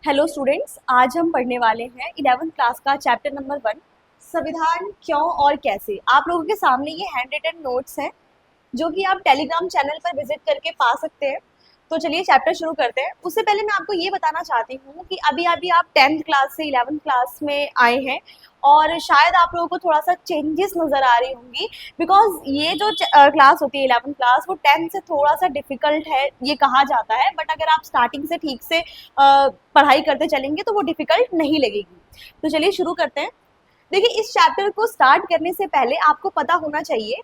Hello students, आज हम पढ़ने वाले हैं 11th क्लास का चैप्टर नंबर 1 संविधान क्यों और कैसे। आप लोगों के सामने ये हैंड रिटन नोट्स हैं जो कि आप टेलीग्राम चैनल पर विजिट करके पा सकते हैं। तो चलिए चैप्टर शुरू करते हैं। उससे पहले मैं आपको ये बताना चाहती हूँ कि अभी अभी आप 10th क्लास से 11th क्लास में आए हैं और शायद आप लोगों को थोड़ा सा चेंजेस नज़र आ रही होंगी, बिकॉज ये जो क्लास होती है 11th क्लास वो 10th से थोड़ा सा डिफिकल्ट है ये कहा जाता है, बट अगर आप स्टार्टिंग से ठीक से पढ़ाई करते चलेंगे तो वो डिफिकल्ट नहीं लगेगी। तो चलिए शुरू करते हैं। देखिए, इस चैप्टर को स्टार्ट करने से पहले आपको पता होना चाहिए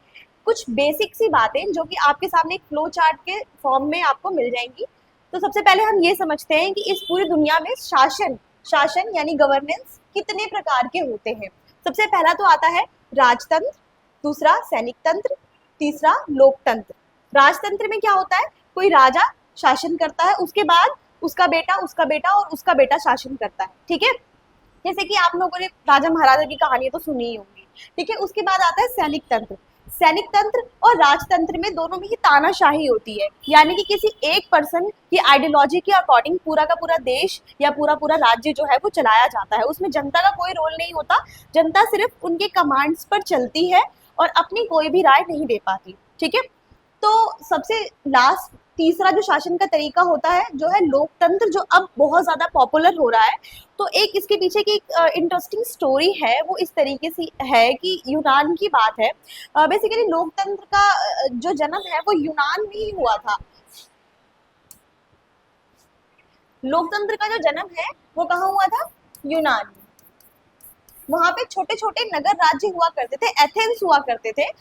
कुछ बेसिक सी बातें जो कि आपके सामने एक फ्लो चार्ट के फॉर्म में आपको मिल जाएंगी। तो सबसे पहले हम ये समझते हैं कि इस पूरी दुनिया में शासन शासन यानी गवर्नेंस कितने प्रकार के होते हैं। सबसे पहला तो आता है राजतंत्र, दूसरा सैनिक तंत्र, तीसरा लोकतंत्र। राजतंत्र में क्या होता है, कोई राजा शासन करता है, उसके बाद उसका बेटा और उसका बेटा शासन करता है। ठीक है, जैसे कि आप लोगों ने राजा महाराजा की कहानी तो सुनी ही होंगी। ठीक है, उसके बाद आता है सैनिक तंत्र। सैनिक तंत्र और राजतंत्र में दोनों में ही तानाशाही होती है, यानी कि किसी एक पर्सन की आइडियोलॉजी के अकॉर्डिंग पूरा का पूरा देश या पूरा पूरा राज्य जो है वो चलाया जाता है। उसमें जनता का कोई रोल नहीं होता, जनता सिर्फ उनके कमांड्स पर चलती है और अपनी कोई भी राय नहीं दे पाती। ठीक है, तो सबसे लास्ट तीसरा जो शासन का तरीका होता है जो है लोकतंत्र, जो अब बहुत ज़्यादा पॉपुलर हो रहा है। तो एक इसके पीछे की इंटरेस्टिंग स्टोरी है, वो इस तरीके से है कि यूनान की बात है। बेसिकली लोकतंत्र का जो जन्म है वो यूनान में ही हुआ था। लोकतंत्र का जो जन्म है वो कहाँ हुआ था, यूनान में। वहाँ पे छोटे छोटे नगर राज्य हुआ करते थे, एथेंस हुआ करते थे।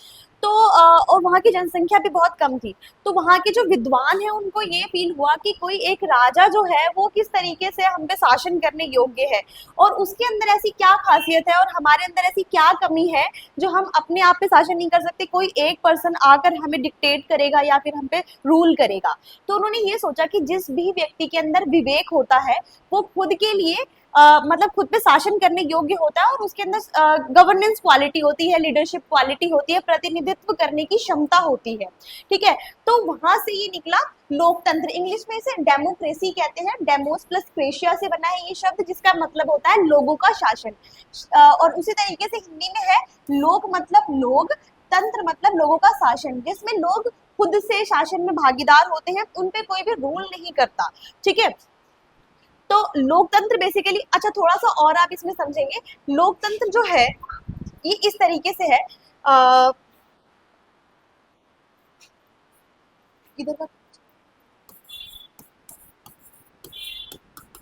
तो और वहाँ की जनसंख्या भी बहुत कम थी। तो वहाँ के जो विद्वान हैं उनको ये फील हुआ कि कोई एक राजा जो है वो किस तरीके से हम पे शासन करने योग्य है और उसके अंदर ऐसी क्या खासियत है और हमारे अंदर ऐसी क्या कमी है जो हम अपने आप पे शासन नहीं कर सकते, कोई एक पर्सन आकर हमें डिक्टेट करेगा या फिर हम पे रूल करेगा। तो उन्होंने ये सोचा कि जिस भी व्यक्ति के अंदर विवेक होता है वो खुद के लिए मतलब खुद पे शासन करने योग्य होता है और उसके अंदर गवर्नेंस क्वालिटी होती है, लीडरशिप क्वालिटी होती है, प्रतिनिधित्व करने की क्षमता होती है। ठीक है, तो वहां से ये निकला लोकतंत्र। इंग्लिश में इसे डेमोक्रेसी कहते हैं, डेमोस प्लस क्रेशिया से बना है ये शब्द, जिसका मतलब होता है लोगों का शासन। और उसी तरीके से हिंदी में है लोक मतलब लोग, तंत्र मतलब लोगों का शासन, जिसमें लोग खुद से शासन में भागीदार होते हैं, उनपे कोई भी रूल नहीं करता। ठीक है, तो लोकतंत्र बेसिकली, अच्छा थोड़ा सा और आप इसमें समझेंगे, लोकतंत्र जो है ये इस तरीके से है। इधर का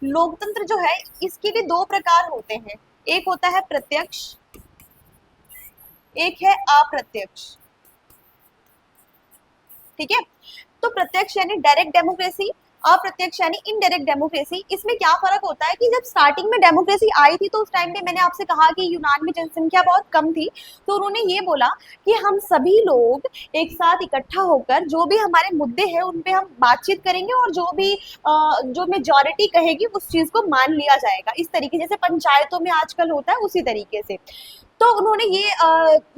लोकतंत्र जो है इसके भी दो प्रकार होते हैं, एक होता है प्रत्यक्ष, एक है अप्रत्यक्ष। ठीक है, तो प्रत्यक्ष यानी डायरेक्ट डेमोक्रेसी, अप्रत्यक्ष यानी इनडायरेक्ट डेमोक्रेसी। इसमें क्या फर्क होता है कि जब स्टार्टिंग में डेमोक्रेसी आई थी तो उस टाइम पे मैंने आपसे कहा कि यूनान में जनसंख्या बहुत कम थी, तो उन्होंने ये बोला कि हम सभी लोग एक साथ इकट्ठा होकर जो भी हमारे मुद्दे हैं उन पे हम बातचीत करेंगे और जो भी जो मेजॉरिटी कहेगी उस चीज को मान लिया जाएगा। इस तरीके जैसे पंचायतों में आजकल होता है उसी तरीके से। तो उन्होंने ये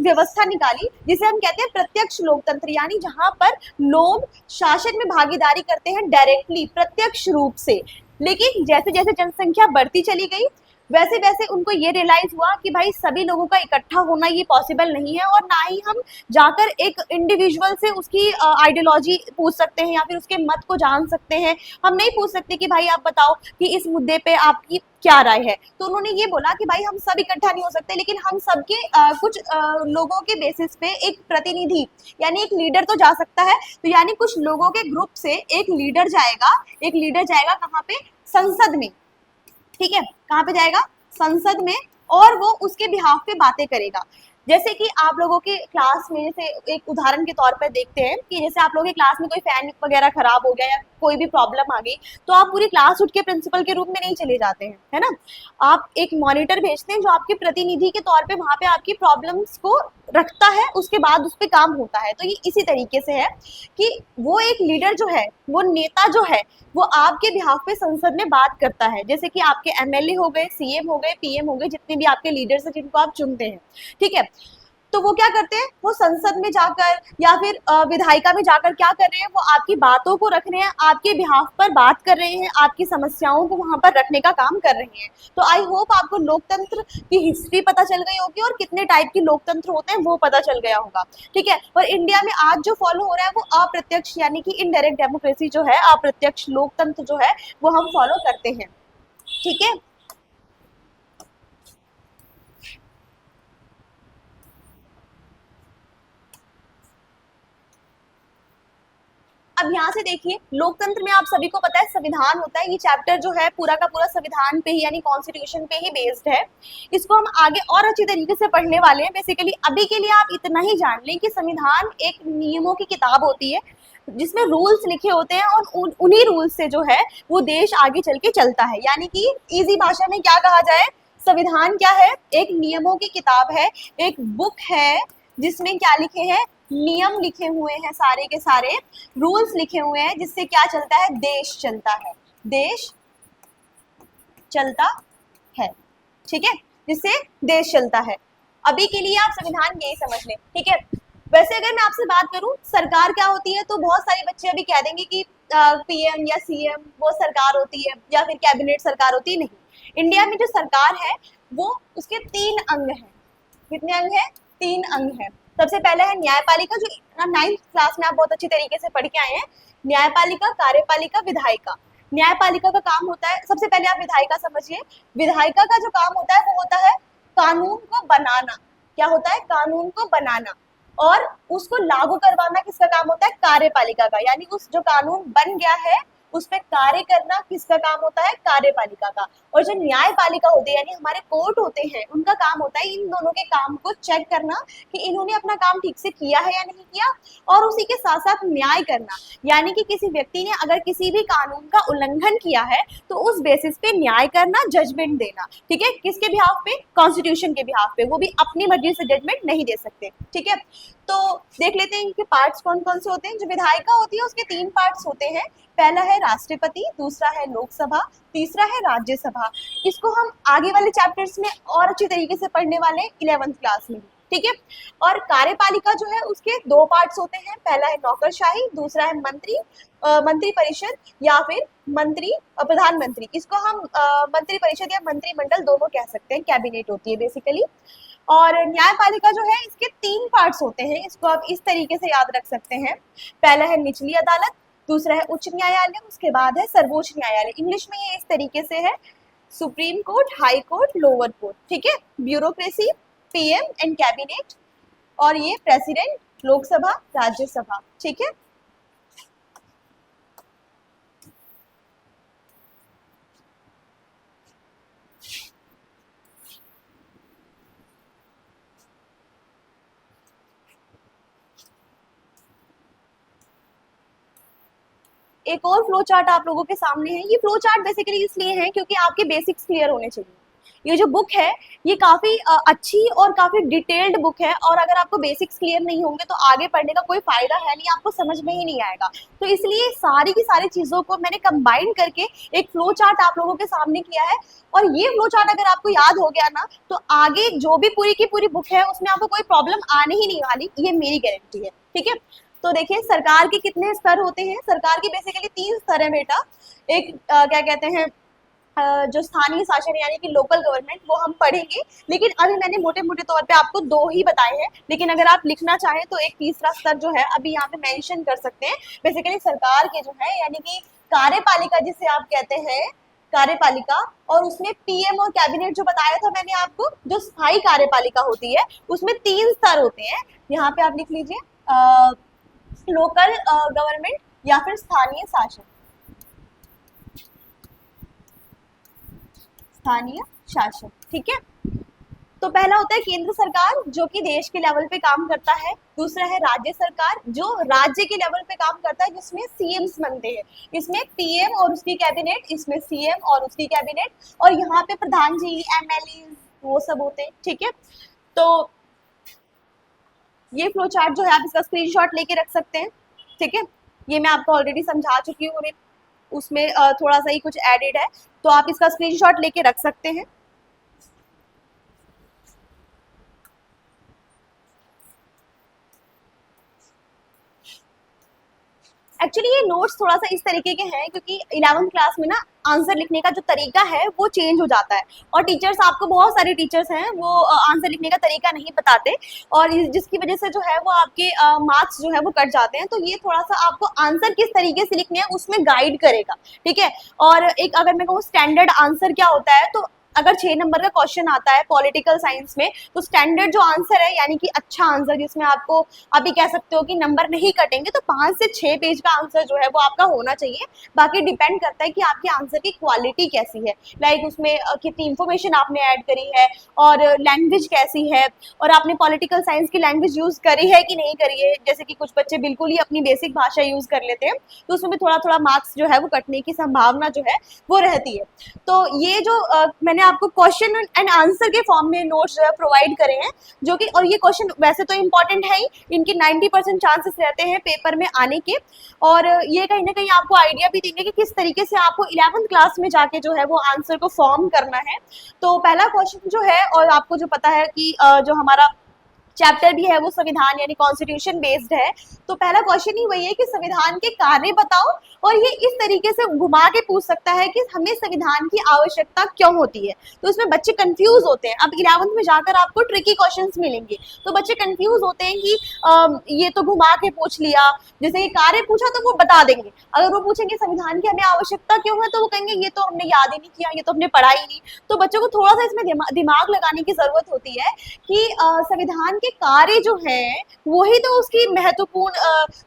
व्यवस्था निकाली जिसे हम कहते हैं प्रत्यक्ष लोकतंत्र, यानी जहां पर लोग शासन में भागीदारी करते हैं डायरेक्टली, प्रत्यक्ष रूप से। लेकिन जैसे जैसे जनसंख्या बढ़ती चली गई वैसे वैसे उनको ये रियलाइज हुआ कि भाई सभी लोगों का इकट्ठा होना ये पॉसिबल नहीं है और ना ही हम जाकर एक इंडिविजुअल से उसकी आइडियोलॉजी पूछ सकते हैं या फिर उसके मत को जान सकते हैं। हम नहीं पूछ सकते कि भाई आप बताओ कि इस मुद्दे पे आपकी क्या राय है। तो उन्होंने ये बोला कि भाई हम सब इकट्ठा नहीं हो सकते, लेकिन हम सबके कुछ लोगों के बेसिस पे एक प्रतिनिधि यानी एक लीडर तो जा सकता है। तो यानी कुछ लोगों के ग्रुप से एक लीडर जाएगा कहाँ पे, संसद में। ठीक है, कहाँ पे जाएगा, संसद में, और वो उसके बिहाफ पे बातें करेगा। जैसे कि आप लोगों के क्लास में, जैसे एक उदाहरण के तौर पर देखते हैं कि जैसे आप लोगों के क्लास में कोई फैन वगैरह खराब हो गया या कोई भी प्रॉब्लम आ गई तो आप पूरी क्लास उठ के प्रिंसिपल के रूम में नहीं चले जाते हैं, है ना। आप एक मॉनिटर भेजते हैं जो आपके प्रतिनिधि के तौर पे वहां पे आपकी प्रॉब्लम्स को रखता है, उसके बाद उस पर काम होता है। तो ये इसी तरीके से है कि वो एक लीडर जो है, वो नेता जो है, वो आपके बिहाफ पे संसद में बात करता है। जैसे कि आपके एमएलए हो गए, सीएम हो गए, पीएम हो गए, जितने भी आपके लीडर्स हैं जिनको आप चुनते हैं। ठीक है, तो वो क्या करते हैं, वो संसद में जाकर या फिर विधायिका में जाकर क्या कर रहे हैं, वो आपकी बातों को रख रहे हैं, आपके बिहाफ पर बात कर रहे हैं, आपकी समस्याओं को वहां पर रखने का काम कर रहे हैं। तो आई होप आपको लोकतंत्र की हिस्ट्री पता चल गई होगी और कितने टाइप के लोकतंत्र होते हैं वो पता चल गया होगा। ठीक है, और इंडिया में आज जो फॉलो हो रहा है वो अप्रत्यक्ष यानी कि इनडायरेक्ट डेमोक्रेसी जो है, अप्रत्यक्ष लोकतंत्र जो है वो हम फॉलो करते हैं। ठीक है, अब यहाँ से देखिए, लोकतंत्र में आप सभी को पता है संविधान होता है। ये चैप्टर जो है पूरा का पूरा संविधान पे ही यानी कॉन्स्टिट्यूशन पे ही बेस्ड है। इसको हम आगे और अच्छी तरीके से पढ़ने वाले हैं। बेसिकली अभी के लिए आप इतना ही जान लें कि संविधान एक नियमों की किताब होती है जिसमें रूल्स लिखे होते हैं और उन्हीं रूल्स से जो है वो देश आगे चल के चलता है। यानी कि इजी भाषा में क्या कहा जाए, संविधान क्या है, एक नियमों की किताब है, एक बुक है जिसमें क्या लिखे हैं, नियम लिखे हुए हैं, सारे के सारे रूल्स लिखे हुए हैं, जिससे क्या चलता है, देश चलता है, देश चलता है। ठीक है, जिससे देश चलता है। अभी के लिए आप संविधान यही समझ लें। ठीक है, वैसे अगर मैं आपसे बात करूं सरकार क्या होती है, तो बहुत सारे बच्चे अभी कह देंगे कि पीएम या सीएम वो सरकार होती है या फिर कैबिनेट सरकार होती है। नहीं, इंडिया में जो सरकार है वो उसके 3 अंग हैं। कितने अंग है, 3 अंग है। सबसे पहले है न्यायपालिका, जो 9th क्लास में आप बहुत अच्छी तरीके से पढ़ के आए हैं। न्यायपालिका, कार्यपालिका, विधायिका। न्यायपालिका का काम होता है, सबसे पहले आप विधायिका समझिए। विधायिका का जो काम होता है वो होता है कानून को बनाना। क्या होता है, कानून को बनाना, और उसको लागू करवाना किसका काम होता है, कार्यपालिका का। यानी उस जो कानून बन गया है उस पर कार्य करना किसका काम होता है, कार्यपालिका का। और जो न्यायपालिका होती है यानी हमारे कोर्ट होते हैं, उनका काम होता है इन दोनों के काम को चेक करना कि इन्होंने अपना काम ठीक से किया है या नहीं किया, और उसी के साथ साथ न्याय करना। यानी कि किसी व्यक्ति ने अगर किसी भी कानून का उल्लंघन किया है तो उस बेसिस पे न्याय करना, जजमेंट देना। ठीक है, किसके बिहाफ पे, कॉन्स्टिट्यूशन के बिहाफ पे, वो भी अपनी मर्जी से जजमेंट नहीं दे सकते। ठीक है, तो देख लेते हैं इनके पार्ट्स कौन कौन से होते हैं। जो विधायिका होती है उसके 3 पार्ट्स होते हैं। पहला है राष्ट्रपति, दूसरा है लोकसभा, तीसरा है राज्यसभा। इसको हम आगे वाले चैप्टर्स में और अच्छी तरीके से पढ़ने वाले हैं 11th क्लास में। ठीक है, और कार्यपालिका जो है उसके 2 पार्ट्स होते हैं। पहला है नौकरशाही, दूसरा है मंत्री परिषद या फिर मंत्री प्रधानमंत्री। इसको हम मंत्री परिषद या मंत्रिमंडल दोनों कह सकते हैं, कैबिनेट होती है बेसिकली। और न्यायपालिका जो है इसके 3 पार्ट्स होते हैं। इसको आप इस तरीके से याद रख सकते हैं। पहला है निचली अदालत, दूसरा है उच्च न्यायालय, उसके बाद है सर्वोच्च न्यायालय। इंग्लिश में ये इस तरीके से है, supreme court, high court, lower court. ठीक है, ब्यूरोक्रेसी, पीएम एंड कैबिनेट, और ये प्रेसिडेंट, लोकसभा, राज्यसभा। ठीक है, एक और फ्लो चार्ट आप लोगों के सामने है। ये फ्लो चार्ट बेसिकली इसलिए है क्योंकि आपके बेसिक्स क्लियर होने चाहिए। ये जो बुक है ये काफी अच्छी और काफी डिटेल्ड बुक है, और अगर आपको बेसिक्स क्लियर नहीं होंगे तो आगे पढ़ने का कोई फायदा है नहीं, आपको समझ में ही नहीं आएगा। तो इसलिए सारी की सारी चीजों को मैंने कंबाइन करके एक फ्लो चार्ट आप लोगों के सामने किया है। और ये फ्लो चार्ट अगर आपको याद हो गया ना तो आगे जो भी पूरी की पूरी बुक है उसमें आपको कोई प्रॉब्लम आने ही नहीं वाली, ये मेरी गारंटी है। ठीक है, तो देखिए सरकार के कितने स्तर होते हैं। सरकार के बेसिकली 3 स्तर है बेटा। एक क्या कहते हैं, जो स्थानीय शासन यानी कि लोकल गवर्नमेंट, वो हम पढ़ेंगे, लेकिन अभी मैंने मोटे मोटे तौर पे आपको 2 ही बताए हैं। लेकिन अगर आप लिखना चाहें तो एक तीसरा स्तर जो है अभी यहाँ पे मेंशन कर सकते हैं। बेसिकली सरकार के जो है यानी कि कार्यपालिका जिसे आप कहते हैं, कार्यपालिका, और उसमें पीएम और कैबिनेट जो बताया था मैंने आपको, जो स्थायी कार्यपालिका होती है उसमें 3 स्तर होते हैं। यहाँ पे आप लिख लीजिए, लोकल गवर्नमेंट या फिर स्थानीय शासन, स्थानीय शासन। ठीक है, तो पहला होता है केंद्र सरकार जो कि देश के लेवल पे काम करता है। दूसरा है राज्य सरकार जो राज्य के लेवल पे काम करता है, जिसमें सीएम्स बनते हैं। इसमें पीएम और उसकी कैबिनेट, इसमें सीएम और उसकी कैबिनेट, और यहाँ पे प्रधान जी, एमएलए वो सब होते हैं। ठीक है, तो ये फ्लो चार्ट जो है आप इसका स्क्रीनशॉट लेके रख सकते हैं। ठीक है, ये मैं आपको ऑलरेडी समझा चुकी हूँ, उसमें थोड़ा सा ही कुछ एडेड है, तो आप इसका स्क्रीनशॉट लेके रख सकते हैं। एक्चुअली ये नोट्स थोड़ा सा इस तरीके के हैं क्योंकि 11वीं क्लास में ना आंसर लिखने का जो तरीका है वो चेंज हो जाता है, और टीचर्स, आपको बहुत सारे टीचर्स हैं वो आंसर लिखने का तरीका नहीं बताते, और जिसकी वजह से जो है वो आपके मार्क्स जो है वो कट जाते हैं। तो ये थोड़ा सा आपको आंसर किस तरीके से लिखने हैं उसमें गाइड करेगा, ठीक है। और एक अगर मैं कहूँ स्टैंडर्ड आंसर क्या होता है, तो अगर 6 नंबर का क्वेश्चन आता है पॉलिटिकल साइंस में, तो स्टैंडर्ड जो आंसर है यानी कि अच्छा आंसर जिसमें आपको अभी कह सकते हो कि नंबर नहीं कटेंगे, तो 5 से 6 पेज का आंसर जो है वो आपका होना चाहिए। बाकी डिपेंड करता है कि आपके आंसर की क्वालिटी कैसी है, लाइक उसमें कितनी इंफॉर्मेशन आपने ऐड करी है, और लैंग्वेज कैसी है, और आपने पॉलिटिकल साइंस की लैंग्वेज यूज करी है कि नहीं करी है। जैसे कि कुछ बच्चे बिल्कुल ही अपनी बेसिक भाषा यूज कर लेते हैं, तो उसमें भी थोड़ा थोड़ा मार्क्स जो है वो कटने की संभावना जो है वो रहती है। तो ये जो मैंने आपको क्वेश्चन एंड आंसर के फॉर्म में नोट्स जो है प्रोवाइड करे हैं, जो कि, और ये क्वेश्चन वैसे तो इम्पोर्टेंट है ही, इनके 90% चांसेस रहते हैं पेपर में आने के, और ये कहीं ना कहीं आपको आइडिया भी देंगे कि किस तरीके से आपको 11वीं क्लास में जाके जो है वो आंसर को फॉर्म करना है। तो पहला क्वेश्चन जो है, और आपको जो पता है कि जो हमारा चैप्टर भी है वो संविधान यानी कॉन्स्टिट्यूशन बेस्ड है, तो पहला क्वेश्चन ही वही है कि संविधान के कार्य बताओ, और ये इस तरीके से घुमा के पूछ सकता है कि हमें संविधान की आवश्यकता क्यों होती है। तो इसमें बच्चे कंफ्यूज होते हैं। अब 11वीं में जाकर आपको ट्रिकी क्वेश्चंस मिलेंगे, तो बच्चे कंफ्यूज होते हैं कि ये तो घुमा के पूछ लिया, जैसे कि कार्य पूछा तो वो बता देंगे, अगर वो पूछेंगे संविधान की हमें आवश्यकता क्यों है, तो वो कहेंगे ये तो हमने याद ही नहीं किया, ये तो हमने पढ़ा ही नहीं। तो बच्चों को थोड़ा सा इसमें दिमाग लगाने की जरूरत होती है कि संविधान के कार्य जो है वही तो उसकी महत्वपूर्ण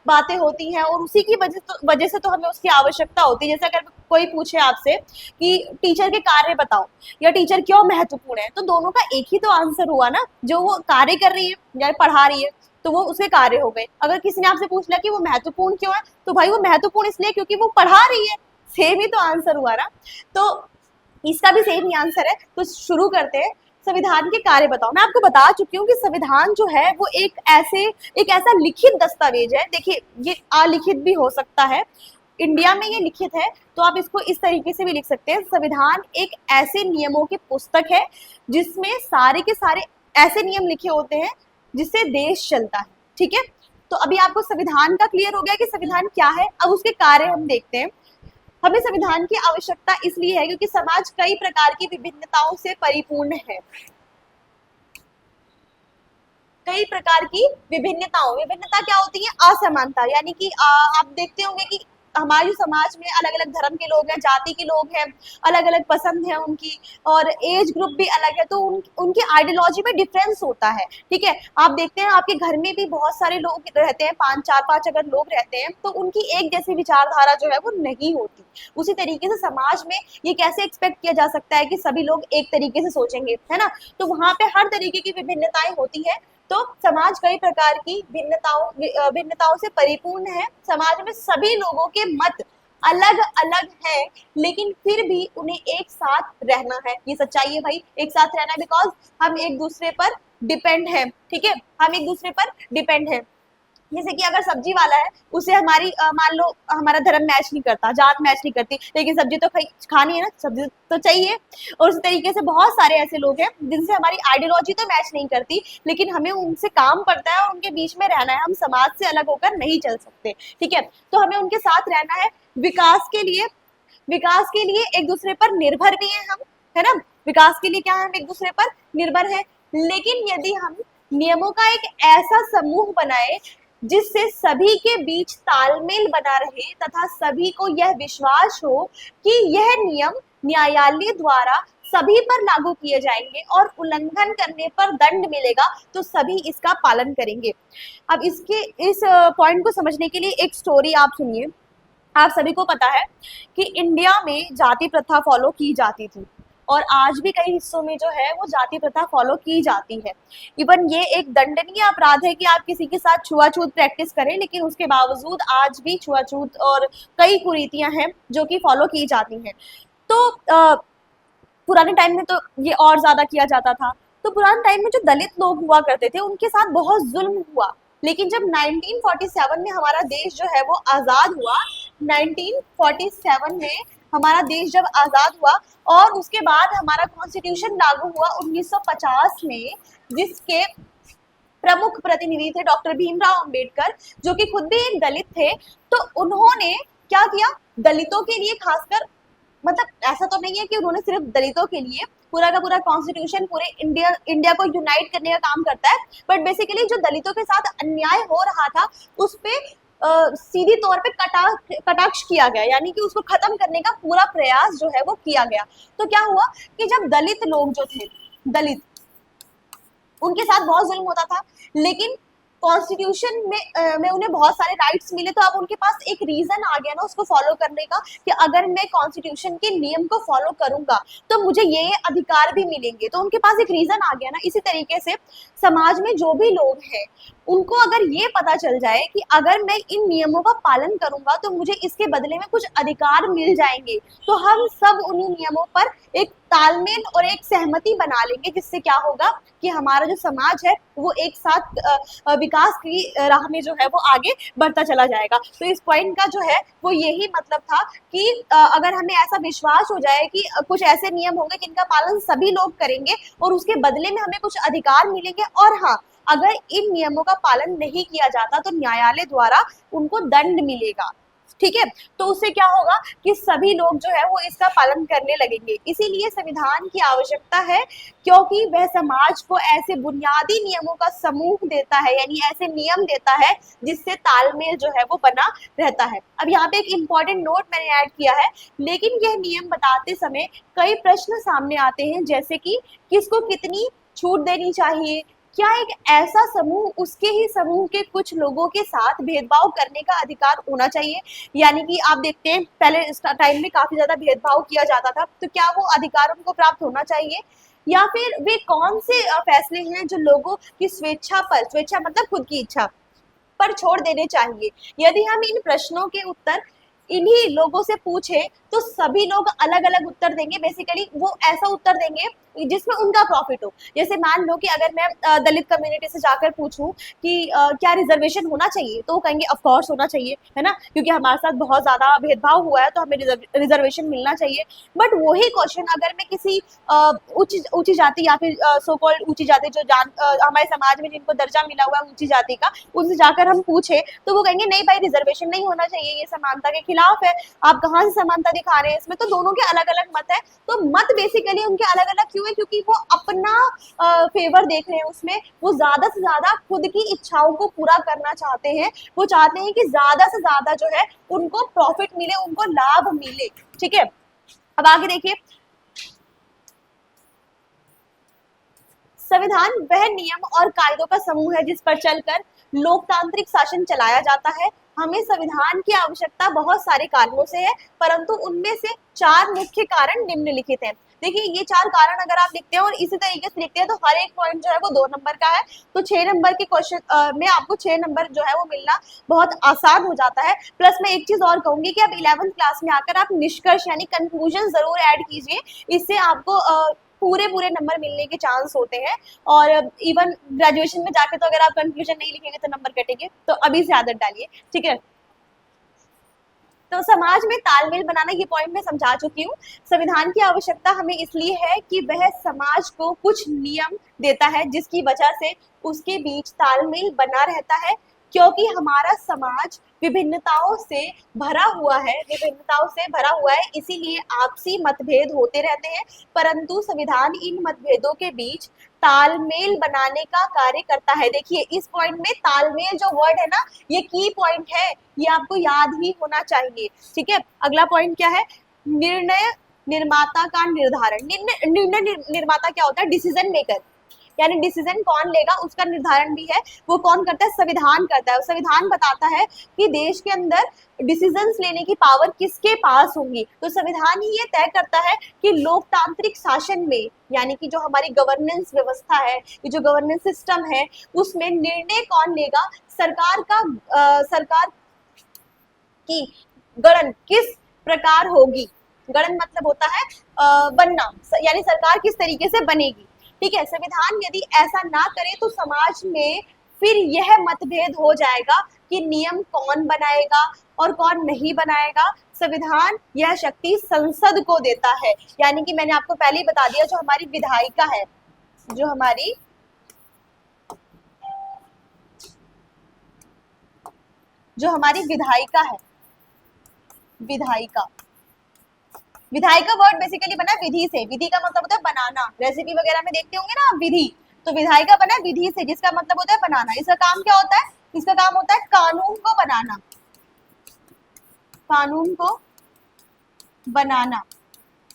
बातें होती हैं, और उसी की वजह से तो हमें उसकी आवश्यकता होती है। जैसे अगर कोई पूछे आपसे कि टीचर के कार्य बताओ या टीचर क्यों महत्वपूर्ण है, तो दोनों का एक ही तो आंसर हुआ ना, जो वो कार्य कर रही है या पढ़ा रही है तो वो उसके कार्य हो गए। अगर किसी ने आपसे पूछ लिया कि वो महत्वपूर्ण क्यों है, तो भाई वो महत्वपूर्ण इसलिए क्योंकि वो पढ़ा रही है, सेम ही तो आंसर हुआ ना। तो इसका भी सेम ही आंसर है। तो शुरू करते हैं, संविधान के कार्य बताओ। मैं आपको बता चुकी हूँ कि संविधान जो है वो एक ऐसा लिखित दस्तावेज है। देखिए ये अलिखित भी हो सकता है, इंडिया में ये लिखित है तो आप इसको इस तरीके से भी लिख सकते हैं, संविधान एक ऐसे नियमों की पुस्तक है जिसमें सारे के सारे ऐसे नियम लिखे होते हैं जिससे देश चलता है, ठीक है। तो अभी आपको संविधान का क्लियर हो गया कि संविधान क्या है। अब उसके कार्य हम देखते हैं। हमें संविधान की आवश्यकता इसलिए है क्योंकि समाज कई प्रकार की विभिन्नताओं से परिपूर्ण है। कई प्रकार की विभिन्नता क्या होती है? असमानता, यानी कि आप देखते होंगे कि हमारे समाज में अलग अलग धर्म के लोग हैं, जाति के लोग हैं, अलग अलग पसंद है उनकी, और एज ग्रुप भी अलग है, तो उनकी आइडियोलॉजी में डिफरेंस होता है, ठीक है। आप देखते हैं आपके घर में भी बहुत सारे लोग रहते हैं, 5 अगर लोग रहते हैं तो उनकी एक जैसी विचारधारा जो है वो नहीं होती। उसी तरीके से समाज में ये कैसे एक्सपेक्ट किया जा सकता है कि सभी लोग एक तरीके से सोचेंगे, है ना। तो वहां पे हर तरीके की विभिन्नताएं होती है। तो समाज कई प्रकार की भिन्नताओं से परिपूर्ण है। समाज में सभी लोगों के मत अलग अलग है, लेकिन फिर भी उन्हें एक साथ रहना है। ये सच्चाई है भाई, एक साथ रहना है, बिकॉज हम एक दूसरे पर डिपेंड है, ठीक है, हम एक दूसरे पर डिपेंड है। जैसे कि अगर सब्जी वाला है, उसे हमारी मान लो हमारा धर्म मैच नहीं करता, जात मैच नहीं करती, लेकिन सब्जी तो खानी है ना, सब्जी तो चाहिए। और उस तरीके से बहुत सारे ऐसे लोग हैं जिनसे हमारी आइडियोलॉजी तो मैच नहीं करती, लेकिन हमें उनसे काम पड़ता है और उनके बीच में रहना है। हम समाज से अलग होकर नहीं चल सकते, ठीक है। तो हमें उनके साथ रहना है। विकास के लिए एक दूसरे पर निर्भर भी है हम, है ना। विकास के लिए क्या है, हम एक दूसरे पर निर्भर है। लेकिन यदि हम नियमों का एक ऐसा समूह बनाए जिससे सभी के बीच तालमेल बना रहे तथा सभी को यह विश्वास हो कि यह नियम न्यायालय द्वारा सभी पर लागू किए जाएंगे और उल्लंघन करने पर दंड मिलेगा, तो सभी इसका पालन करेंगे। अब इस पॉइंट को समझने के लिए एक स्टोरी आप सुनिए। आप सभी को पता है कि इंडिया में जाति प्रथा फॉलो की जाती थी, और आज भी कई हिस्सों में जो है वो जाति प्रथा फॉलो की जाती है। इवन ये एक दंडनीय अपराध है कि आप किसी के साथ छुआछूत प्रैक्टिस करें, लेकिन उसके बावजूद आज भी छुआछूत और कई कुरीतियां हैं जो कि फॉलो की जाती हैं। तो पुराने टाइम में तो ये और ज्यादा किया जाता था। तो पुराने टाइम में जो दलित लोग हुआ करते थे उनके साथ बहुत जुल्म हुआ। लेकिन जब 1947 में हमारा देश जो है वो आजाद हुआ, 1947 में हमारा देश जब आजाद हुआ और उसके बाद हमारा कॉन्स्टिट्यूशन लागू हुआ 1950 में, प्रमुख प्रतिनिधि थे डॉक्टर भीमराव अंबेडकर, जो कि खुद भी एक दलित थे। तो उन्होंने क्या किया, दलितों के लिए खासकर, मतलब ऐसा तो नहीं है कि उन्होंने सिर्फ दलितों के लिए, पूरा का पूरा कॉन्स्टिट्यूशन पूरे इंडिया को यूनाइट करने का काम करता है, बट बेसिकली जो दलितों के साथ अन्याय हो रहा था उस पे सीधी तौर पे कटाक्ष किया गया, यानी कि उसको खत्म करने का पूरा प्रयास जो है वो किया गया। तो क्या हुआ कि जब दलित लोग जो थे, दलित, उनके साथ बहुत जुल्म होता था, लेकिन कॉन्स्टिट्यूशन में उन्हें बहुत सारे राइट्स मिले, तो अब उनके पास एक रीजन आ गया ना उसको फॉलो करने का, कि अगर मैं कॉन्स्टिट्यूशन के नियम को फॉलो करूंगा तो मुझे ये अधिकार भी मिलेंगे, तो उनके पास एक रीजन आ गया ना। इसी तरीके से समाज में जो भी लोग हैं उनको अगर ये पता चल जाए कि अगर मैं इन नियमों का पालन करूंगा तो मुझे इसके बदले में कुछ अधिकार मिल जाएंगे, तो हम सब उन्हीं नियमों पर एक तालमेल और एक सहमति बना लेंगे, जिससे क्या होगा कि हमारा जो समाज है वो एक साथ विकास की राह में जो है वो आगे बढ़ता चला जाएगा। तो इस पॉइंट का जो है वो यही मतलब था कि अगर हमें ऐसा विश्वास हो जाए कि कुछ ऐसे नियम होंगे जिनका पालन सभी लोग करेंगे और उसके बदले में हमें कुछ अधिकार मिलेंगे, और हाँ, अगर इन नियमों का पालन नहीं किया जाता तो न्यायालय द्वारा उनको दंड मिलेगा, ठीक है। तो उससे क्या होगा कि सभी लोग जो है वो इसका पालन करने लगेंगे। इसीलिए संविधान की आवश्यकता है, क्योंकि वह समाज को ऐसे बुनियादी नियमों का समूह देता है, यानी ऐसे नियम देता है जिससे तालमेल जो है वो बना रहता है। अब यहाँ पे एक इम्पॉर्टेंट नोट मैंने ऐड किया है, लेकिन यह नियम बताते समय कई प्रश्न सामने आते हैं, जैसे कि किसको कितनी छूट देनी चाहिए, क्या एक ऐसा समूह उसके ही समूह के कुछ लोगों के साथ भेदभाव करने का अधिकार होना चाहिए, यानी कि आप देखते हैं पहले टाइम में काफी ज्यादा भेदभाव किया जाता था, तो क्या वो अधिकार उनको प्राप्त होना चाहिए, या फिर वे कौन से फैसले हैं जो लोगों की स्वेच्छा पर, स्वेच्छा मतलब खुद की इच्छा पर छोड़ देने चाहिए। यदि हम इन प्रश्नों के उत्तर इन्हीं लोगों से पूछे तो सभी लोग अलग अलग उत्तर देंगे, बेसिकली वो ऐसा उत्तर देंगे जिसमें उनका प्रॉफिट हो। जैसे मान लो कि अगर मैं दलित कम्युनिटी से जाकर पूछूं कि क्या रिजर्वेशन होना चाहिए, तो वो कहेंगे ऑफ कोर्स होना चाहिए, है ना, क्योंकि हमारे साथ बहुत ज्यादा भेदभाव हुआ है तो हमें रिजर्वेशन मिलना चाहिए। बट वही क्वेश्चन अगर मैं किसी ऊंची जाति या फिर सो कॉल्ड ऊंची जाति जो हमारे समाज में जिनको दर्जा मिला हुआ है ऊंची जाति का, उनसे जाकर हम पूछे तो वो कहेंगे नहीं भाई रिजर्वेशन नहीं होना चाहिए, ये समानता के खिलाफ है, आप कहाँ से समानता दिखा रहे हैं इसमें। तो दोनों के अलग अलग मत है, तो मत बेसिकली उनके अलग अलग क्यों है, क्योंकि वो अपना फेवर देख रहे हैं, उसमें वो ज्यादा से ज्यादा खुद की इच्छाओं को पूरा करना चाहते हैं, वो चाहते हैं कि ज्यादा से ज्यादा जो है उनको प्रॉफिट मिले, उनको लाभ मिले, ठीक है। अब आगे देखिए, संविधान वह नियम और कायदों का समूह है जिस पर चलकर लोकतांत्रिक शासन चलाया जाता है। हमें संविधान की आवश्यकता बहुत सारे कारणों से है, परंतु उनमें से 4 मुख्य कारण निम्नलिखित हैं। देखिए ये 4 कारण अगर आप लिखते हैं और इसी तरीके से लिखते हैं तो हर एक पॉइंट जो है वो 2 नंबर का है, तो 6 नंबर के क्वेश्चन में आपको 6 नंबर जो है वो मिलना बहुत आसान हो जाता है। प्लस मैं एक चीज और कहूंगी कि अब 11th क्लास में आकर आप निष्कर्ष यानी कंक्लूजन जरूर ऐड कीजिए, इससे आपको पूरे नंबर मिलने के चांस होते हैं। और इवन ग्रेजुएशन में जाके तो अगर आप कंक्लूजन नहीं लिखेंगे तो नंबर कटेंगे, तो अभी से आदत डालिए, ठीक है। तो समाज में तालमेल बनाना, ये पॉइंट मैं समझा चुकी हूँ। संविधान की आवश्यकता हमें इसलिए है कि वह समाज को कुछ नियम देता है जिसकी वजह से उसके बीच तालमेल बना रहता है, क्योंकि हमारा समाज विभिन्नताओं से भरा हुआ है, इसीलिए आपसी मतभेद होते रहते हैं, परंतु संविधान इन मतभेदों के बीच तालमेल बनाने का कार्य करता है। देखिए इस पॉइंट में तालमेल जो वर्ड है ना, ये की पॉइंट है, ये आपको याद ही होना चाहिए, ठीक है। अगला पॉइंट क्या है, निर्णय निर्माता का निर्धारण। निर्णय निर्माता क्या होता है, डिसीजन मेकर, यानी डिसीजन कौन लेगा उसका निर्धारण भी है, वो कौन करता है, संविधान करता है। संविधान बताता है कि देश के अंदर डिसीजंस लेने की पावर किसके पास होंगी, तो संविधान ही ये तय करता है कि लोकतांत्रिक शासन में, यानी कि जो हमारी गवर्नेंस व्यवस्था है, ये जो गवर्नेंस सिस्टम है, उसमें निर्णय कौन लेगा, सरकार की गठन किस प्रकार होगी। गठन मतलब होता है बनना, यानी सरकार किस तरीके से बनेगी, ठीक है। संविधान यदि ऐसा ना करे तो समाज में फिर यह मतभेद हो जाएगा कि नियम कौन बनाएगा और कौन नहीं बनाएगा। संविधान यह शक्ति संसद को देता है, यानी कि मैंने आपको पहले ही बता दिया, जो हमारी विधायिका है, जो हमारी जो हमारी विधायिका है, विधायिका, विधायिका वर्ड बेसिकली बना है विधि से। विधि का मतलब होता है बनाना, रेसिपी वगैरह में देखते होंगे ना आप विधि, तो विधायिका बना है विधि से, जिसका मतलब होता है बनाना। इसका काम क्या होता है? इसका काम होता है कानून को बनाना, कानून को बनाना,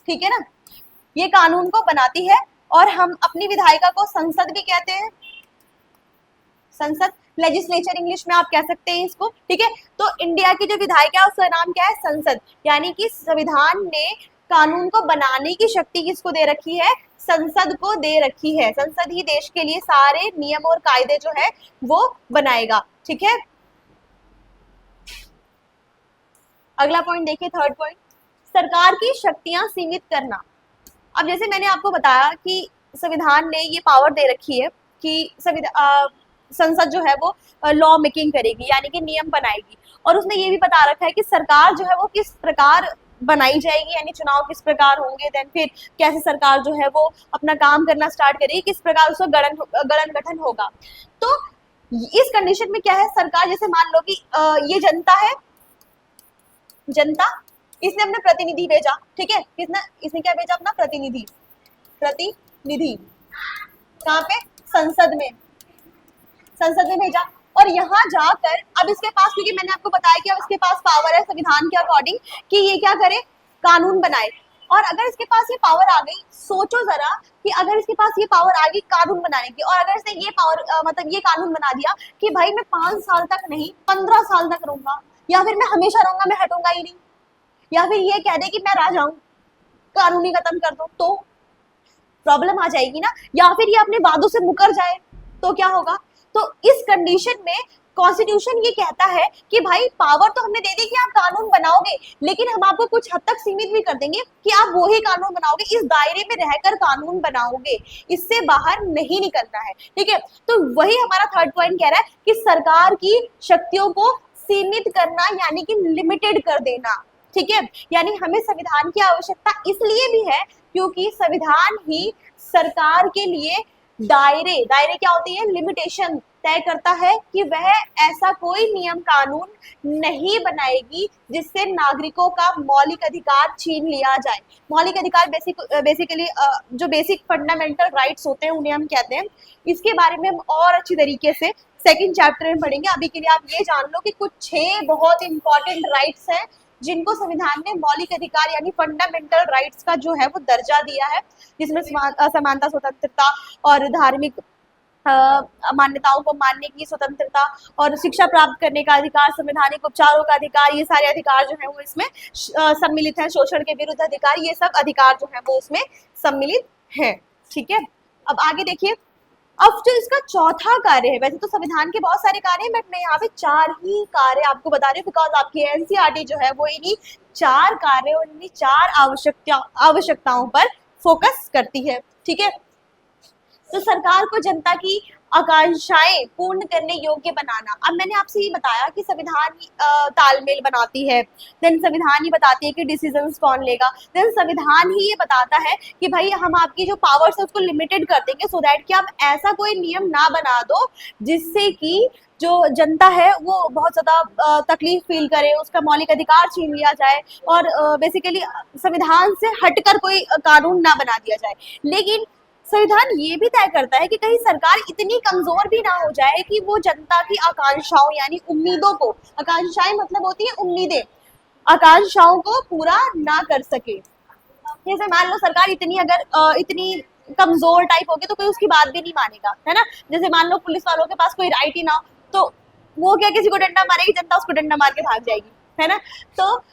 ठीक है ना। ये कानून को बनाती है और हम अपनी विधायिका को संसद भी कहते हैं, संसद, लेजिस्लेचर इंग्लिश में आप कह सकते हैं इसको, ठीक है। तो इंडिया की जो विधायिका है उसका नाम क्या है? संसद। यानी कि संविधान ने कानून को बनाने की शक्ति किसको दे रखी है? संसद को दे रखी है। संसद ही देश के लिए सारे नियम और कायदे जो है वो बनाएगा, ठीक है। अगला पॉइंट देखिए, थर्ड पॉइंट, सरकार की शक्तियां सीमित करना। अब जैसे मैंने आपको बताया कि संविधान ने ये पावर दे रखी है कि संसद जो है वो लॉ मेकिंग करेगी, यानी कि नियम बनाएगी, और उसने ये भी बता रखा है कि सरकार जो है वो किस प्रकार बनाई जाएगी, यानी चुनाव किस प्रकार होंगे, देन फिर कैसे सरकार जो है वो अपना काम करना स्टार्ट करेगी, किस प्रकार उसका गठन गठन होगा। तो इस कंडीशन में क्या है, सरकार जैसे मान लो कि ये जनता है, जनता, इसने अपना प्रतिनिधि भेजा, ठीक है, इसने क्या भेजा? अपना प्रतिनिधि, प्रतिनिधि कहाँ पे? संसद में, संसद में भेजा। और यहाँ जाकर अब इसके पास, क्योंकि मैंने आपको बताया कि अब इसके पास पावर है संविधान के अकॉर्डिंग कि ये क्या करे? कानून बनाए। और अगर इसके पास ये पावर आ गई, सोचो जरा कि अगर इसके पास ये पावर आ गई कानून बनाने की, और अगर इसने ये पावर मतलब ये कानून बना दिया कि भाई मैं 5 साल तक नहीं 15 साल तक रहूंगा, या फिर मैं हमेशा रहूंगा, मैं हटूंगा ही नहीं, या फिर ये कह दे कि मैं राजा हूं, कानून ही खत्म कर दो, तो प्रॉब्लम आ जाएगी ना। या फिर ये अपने वादों से मुकर जाए तो क्या होगा? तो इस कंडीशन में कॉन्स्टिट्यूशन ये कहता है कि भाई पावर तो हमने दे दी कि आप कानून बनाओगे, लेकिन हम आपको कुछ हद तक सीमित भी कर देंगे कि आप वो ही कानून बनाओगे, इस दायरे में रहकर कानून बनाओगे, इससे बाहर नहीं निकलना है, ठीक है। तो वही हमारा थर्ड पॉइंट कह रहा है कि सरकार की शक्तियों को सीमित करना, यानी कि लिमिटेड कर देना, ठीक है। यानी हमें संविधान की आवश्यकता इसलिए भी है क्योंकि संविधान ही सरकार के लिए दायरे क्या होती है? लिमिटेशन तय करता है कि वह ऐसा कोई नियम कानून नहीं बनाएगी जिससे नागरिकों का मौलिक अधिकार छीन लिया जाए। मौलिक अधिकार बेसिकली जो बेसिक फंडामेंटल राइट्स होते हैं उन्हें हम कहते हैं। इसके बारे में हम और अच्छी तरीके से सेकंड चैप्टर में पढ़ेंगे। अभी के लिए आप ये जान लो कि कुछ 6 बहुत इंपॉर्टेंट राइट्स हैं जिनको संविधान ने मौलिक अधिकार यानी फंडामेंटल राइट्स का जो है वो दर्जा दिया है, जिसमें समानता, स्वतंत्रता और धार्मिक मान्यताओं को मानने की स्वतंत्रता और शिक्षा प्राप्त करने का अधिकार, संवैधानिक उपचारों का अधिकार, ये सारे अधिकार जो है वो इसमें सम्मिलित है। शोषण के विरुद्ध अधिकार, ये सब अधिकार जो है वो उसमें सम्मिलित है, ठीक है। अब आगे देखिए, अब जो इसका चौथा कार्य है, वैसे तो संविधान के बहुत सारे कार्य हैं बट मैं यहाँ पे 4 ही कार्य आपको बता रही हूँ बिकॉज आपकी एनसीईआरटी जो है वो इन्हीं 4 कार्य और इन्हीं 4 आवश्यकताओं पर फोकस करती है, ठीक है। तो सरकार को जनता की आकांक्षाएं पूर्ण करने योग्य बनाना। अब मैंने आपसे ये बताया कि संविधान तालमेल बनाती है, देन संविधान ही बताती है कि डिसीजंस कौन लेगा, देन संविधान ही ये बताता है कि भाई हम आपकी जो पावर्स है उसको लिमिटेड कर देंगे सो दैट कि आप ऐसा कोई नियम ना बना दो जिससे कि जो जनता है वो बहुत ज़्यादा तकलीफ फील करे, उसका मौलिक अधिकार छीन लिया जाए और बेसिकली संविधान से हटकर कोई कानून ना बना दिया जाए। लेकिन संविधान ये भी तय करता है कि कहीं सरकार इतनी कमजोर भी ना हो जाए कि वो जनता की आकांक्षाओं यानी उम्मीदों को, आकांक्षाएं मतलब होती है उम्मीदें, आकांक्षाओं को पूरा ना कर सके। जैसे मान लो सरकार इतनी अगर इतनी कमजोर टाइप होगी तो कोई उसकी बात भी नहीं मानेगा, है ना। जैसे मान लो पुलिस वालों के पास कोई राइट ही ना हो तो वो क्या किसी को डंडा मारेगी, जनता उसको डंडा मार के भाग जाएगी, है ना। तो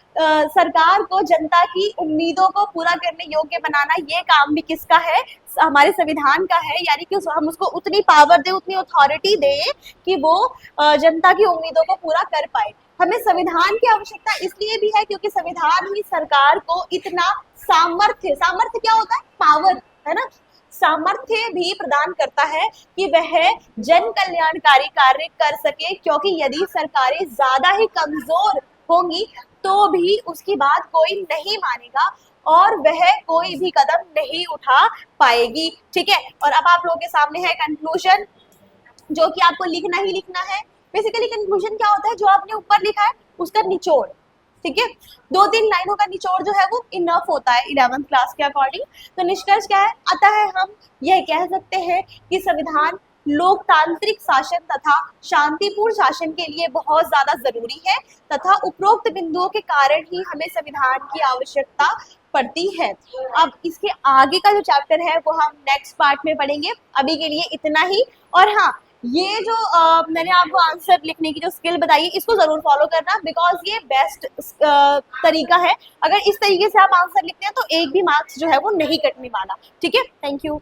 सरकार को जनता की उम्मीदों को पूरा करने योग्य बनाना ये काम भी किसका है? हमारे संविधान का है। यानी कि हम उसको उतनी पावर दे, उतनी अथॉरिटी दे कि वो जनता की उम्मीदों को पूरा कर पाए। हमें संविधान की आवश्यकता इसलिए भी है क्योंकि संविधान ही सरकार को इतना सामर्थ्य क्या होता है? पावर, है ना, सामर्थ्य भी प्रदान करता है कि वह जन कल्याणकारी कार्य कर सके, क्योंकि यदि सरकारें ज्यादा ही कमजोर होंगी तो भी उसकी बात कोई नहीं मानेगा और वह कोई भी कदम नहीं उठा पाएगी, ठीक है। और अब आप लोगों के सामने है कंक्लूजन जो कि आपको लिखना ही लिखना है। बेसिकली कंक्लूजन क्या होता है, जो आपने ऊपर लिखा है उसका निचोड़, ठीक है, 2-3 लाइनों का निचोड़ जो है वो इनफ होता है 11th क्लास के अकॉर्डिंग। तो निष्कर्ष क्या है, अतः हम यह कह सकते हैं कि संविधान लोकतांत्रिक शासन तथा शांतिपूर्ण शासन के लिए बहुत ज्यादा जरूरी है तथा उपरोक्त बिंदुओं के कारण ही हमें संविधान की आवश्यकता पड़ती है। अब इसके आगे का जो चैप्टर है वो हम नेक्स्ट पार्ट में पढ़ेंगे, अभी के लिए इतना ही। और हाँ, ये जो मैंने आपको आंसर लिखने की जो स्किल बताई इसको जरूर फॉलो करना, बिकॉज ये बेस्ट तरीका है। अगर इस तरीके से आप आंसर लिखते हैं तो एक भी मार्क्स जो है वो नहीं कटने वाला। ठीक है, थैंक यू।